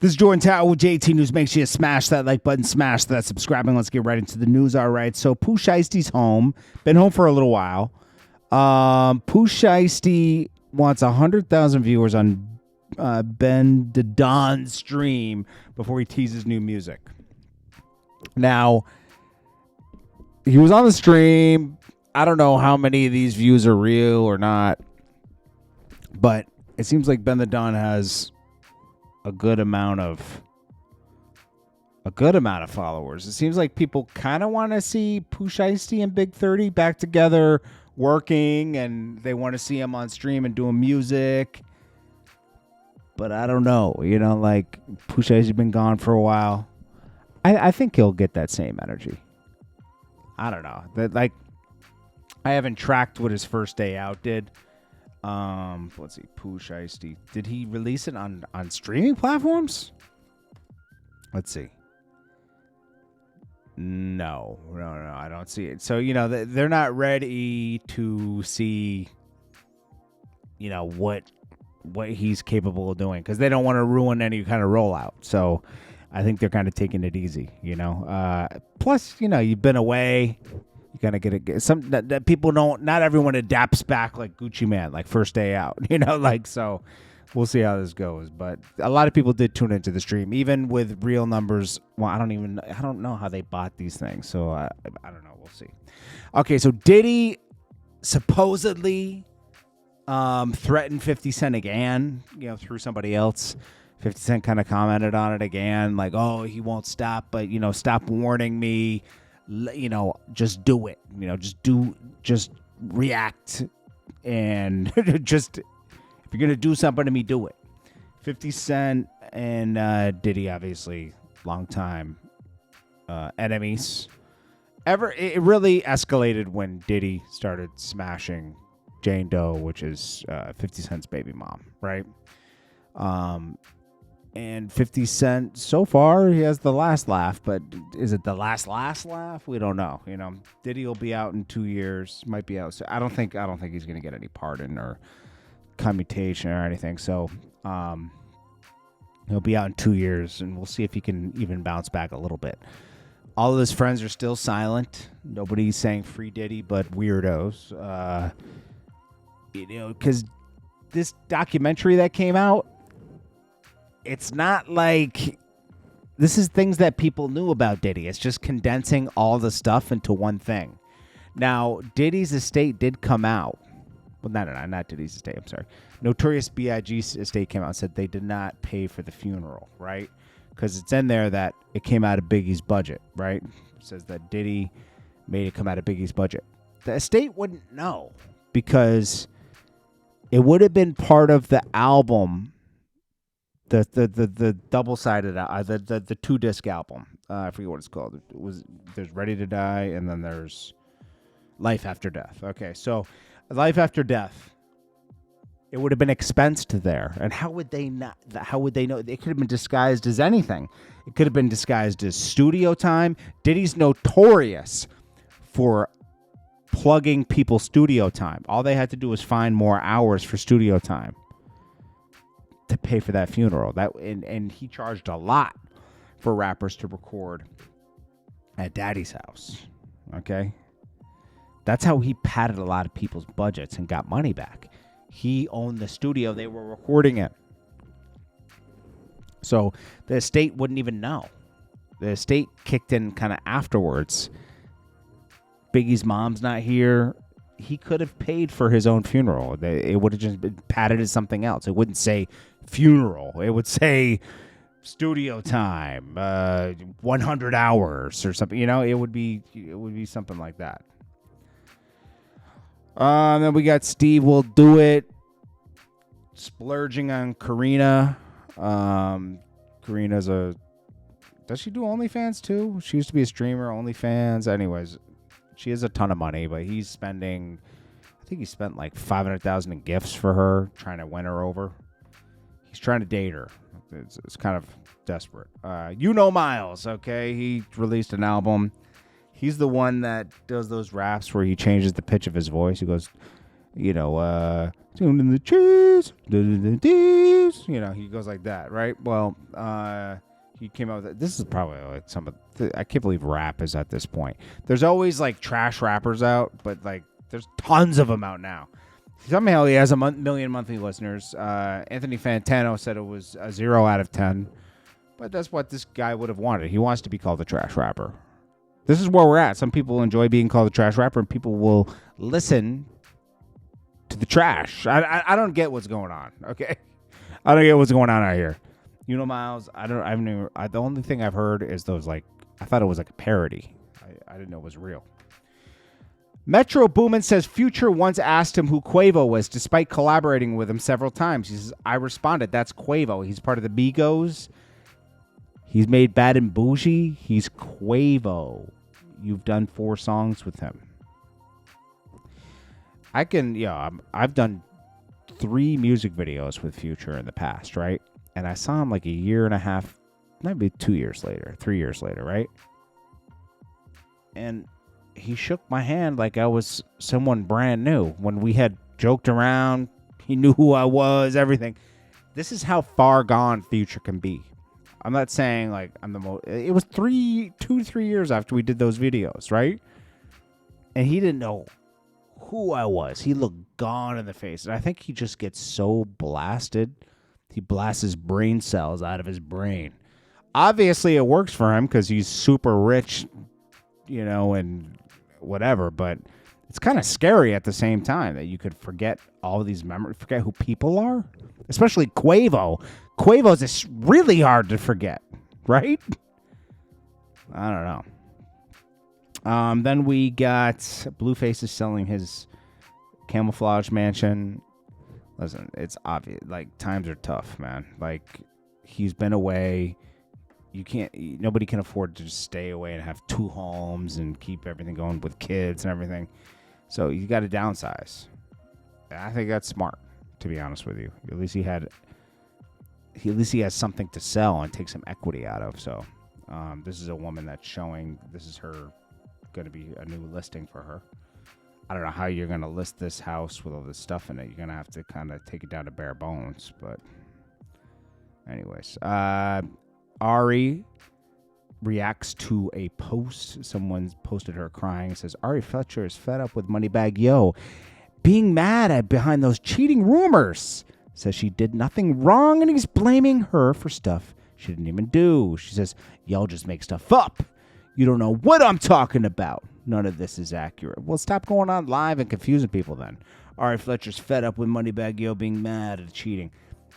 This is Jordan Tower with JT News. Make sure you smash that like button, smash that subscribing. Let's get right into the news. All right. So Pooh Shiesty's home. Been home for a little while. Pooh Shiesty wants 100,000 viewers on Ben the Don's stream before he teases new music. Now, he was on the stream. I don't know how many of these views are real or not, but it seems like Ben the Don has a good amount of followers. It seems like people kind of want to see Pooh Shiesty and Big 30 back together working, and they want to see him on stream and doing music. But I don't know. You know, like, Pooh Shiesty's been gone for a while. I think he'll get that same energy. I don't know. Like, I haven't tracked what his first day out did. Let's see, Pooh Shiesty. Did he release it on streaming platforms? Let's see. No, I don't see it. So, you know, they're not ready to see, you know, what he's capable of doing, because they don't want to ruin any kind of rollout. So I think they're kind of taking it easy, you know. Plus, you know, you've been away. You gotta get some that people don't. Not everyone adapts back like Gucci Man, like first day out. You know, like, so we'll see how this goes. But a lot of people did tune into the stream, even with real numbers. Well, I don't know how they bought these things, so I don't know. We'll see. Okay, so Diddy supposedly threatened 50 Cent again, you know, through somebody else. 50 Cent kind of commented on it again, like, oh, he won't stop, but, you know, stop warning me. You know, just do it. You know, just react, and just, if you're gonna do something to me, do it. 50 Cent and Diddy, obviously, long time enemies. It really escalated when Diddy started smashing Jane Doe, which is 50 Cent's baby mom, right? And 50 Cent, so far, he has the last laugh, but is it the last laugh? We don't know. You know, Diddy will be out in 2 years, might be out. So I don't think he's going to get any pardon or commutation or anything. So he'll be out in 2 years, and we'll see if he can even bounce back a little bit. All of his friends are still silent. Nobody's saying free Diddy, but weirdos. You know, because this documentary that came out, it's not like this is things that people knew about Diddy. It's just condensing all the stuff into one thing. Now, Diddy's estate did come out. Well, not Diddy's estate. I'm sorry. Notorious B.I.G's estate came out and said they did not pay for the funeral, right? Because it's in there that it came out of Biggie's budget, right? It says that Diddy made it come out of Biggie's budget. The estate wouldn't know, because it would have been part of the album. The double-sided the 2-disc album. I forget what it's called. There's Ready to Die, and then there's Life After Death. Okay, so Life After Death, it would have been expensed there. And how would they not? How would they know? It could have been disguised as anything. It could have been disguised as studio time. Diddy's notorious for plugging people's studio time. All they had to do was find more hours for studio time to pay for that funeral. And he charged a lot for rappers to record at Daddy's house. Okay? That's how he padded a lot of people's budgets and got money back. He owned the studio they were recording in. So the estate wouldn't even know. The estate kicked in kind of afterwards. Biggie's mom's not here. He could have paid for his own funeral. It would have just been padded as something else. It wouldn't say funeral. It would say studio time, 100 hours or something. You know, it would be something like that. Then we got Steve Will Do It splurging on Karina. Karina's does she do OnlyFans too? She used to be a streamer, OnlyFans. Anyways, she has a ton of money, but I think he spent like $500,000 in gifts for her, trying to win her over. He's trying to date her. It's kind of desperate. Yuno Miles, okay? He released an album. He's the one that does those raps where he changes the pitch of his voice. He goes, tune in the cheese, he goes like that, right? Well, he came out with it. This is probably like I can't believe rap is at this point. There's always like trash rappers out, but like there's tons of them out now. Somehow he has a million monthly listeners. Anthony Fantano said it was a 0 out of 10, but that's what this guy would have wanted. He wants to be called a trash rapper. This is where we're at. Some people enjoy being called a trash rapper, and people will listen to the trash. I don't get what's going on. Okay, I don't get what's going on out here. Yuno Miles. The only thing I've heard is those I thought it was like a parody. I didn't know it was real. Metro Boomin says Future once asked him who Quavo was, despite collaborating with him several times. He says, I responded, that's Quavo. He's part of the Migos. He's made Bad and Bougie. He's Quavo. You've done 4 songs with him. I've done 3 music videos with Future in the past, right? And I saw him like a year and a half, maybe 2 years later, 3 years later, right? And he shook my hand like I was someone brand new. When we had joked around, he knew who I was, everything. This is how far gone Future can be. I'm not saying like I'm the most. It was 2 to 3 years after we did those videos, right? And he didn't know who I was. He looked gone in the face. And I think he just gets so blasted. He blasts his brain cells out of his brain. Obviously, it works for him because he's super rich, and whatever. But it's kind of scary at the same time that you could forget all of these memories, forget who people are, especially Quavo. Quavo's is really hard to forget, right? I don't know. Then we got Blueface is selling his camouflage mansion. Listen, it's obvious. Like, times are tough, man. Like, he's been away. Nobody can afford to just stay away and have 2 homes and keep everything going with kids and everything. So you got to downsize. And I think that's smart, to be honest with you. At least he has something to sell and take some equity out of. So this is a woman that's showing. This is her going to be a new listing for her. I don't know how you're going to list this house with all this stuff in it. You're going to have to kind of take it down to bare bones. But anyways, Ari reacts to a post. Someone's posted her crying. It says, Ari Fletcher is fed up with Moneybagg Yo being mad at behind those cheating rumors. Says she did nothing wrong and he's blaming her for stuff she didn't even do. She says, y'all just make stuff up. You don't know what I'm talking about. None of this is accurate. Well, stop going on live and confusing people then. Ari Fletcher's fed up with Moneybagg Yo being mad at the cheating.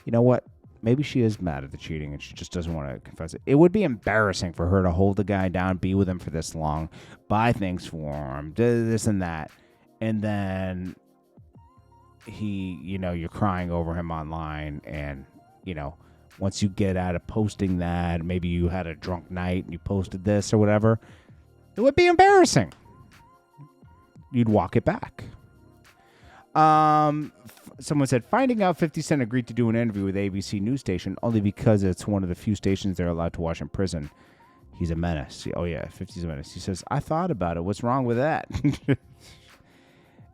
You know what? Maybe she is mad at the cheating and she just doesn't want to confess it. It would be embarrassing for her to hold the guy down, be with him for this long, buy things for him, do this and that. And then you're crying over him online. And, once you get out of posting that, maybe you had a drunk night and you posted this or whatever, it would be embarrassing. You'd walk it back. Someone said, finding out 50 Cent agreed to do an interview with ABC News Station only because it's one of the few stations they're allowed to watch in prison. He's a menace. Oh, yeah, 50's a menace. He says, I thought about it. What's wrong with that?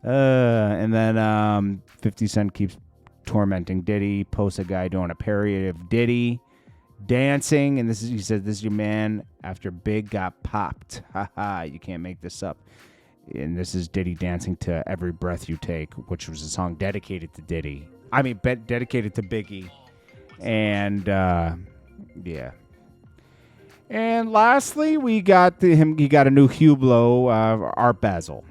And then 50 Cent keeps tormenting Diddy, posts a guy doing a parody of Diddy dancing. And he said, this is your man after Big got popped. Ha, you can't make this up. And this is Diddy dancing to Every Breath You Take, which was a song dedicated to Diddy. I mean, dedicated to Biggie. And, yeah. And lastly, we got him. He got a new Hublot, Art Basel.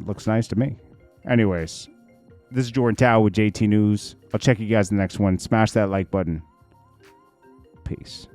Looks nice to me. Anyways, this is Jordan Tower with JT News. I'll check you guys in the next one. Smash that like button. Peace.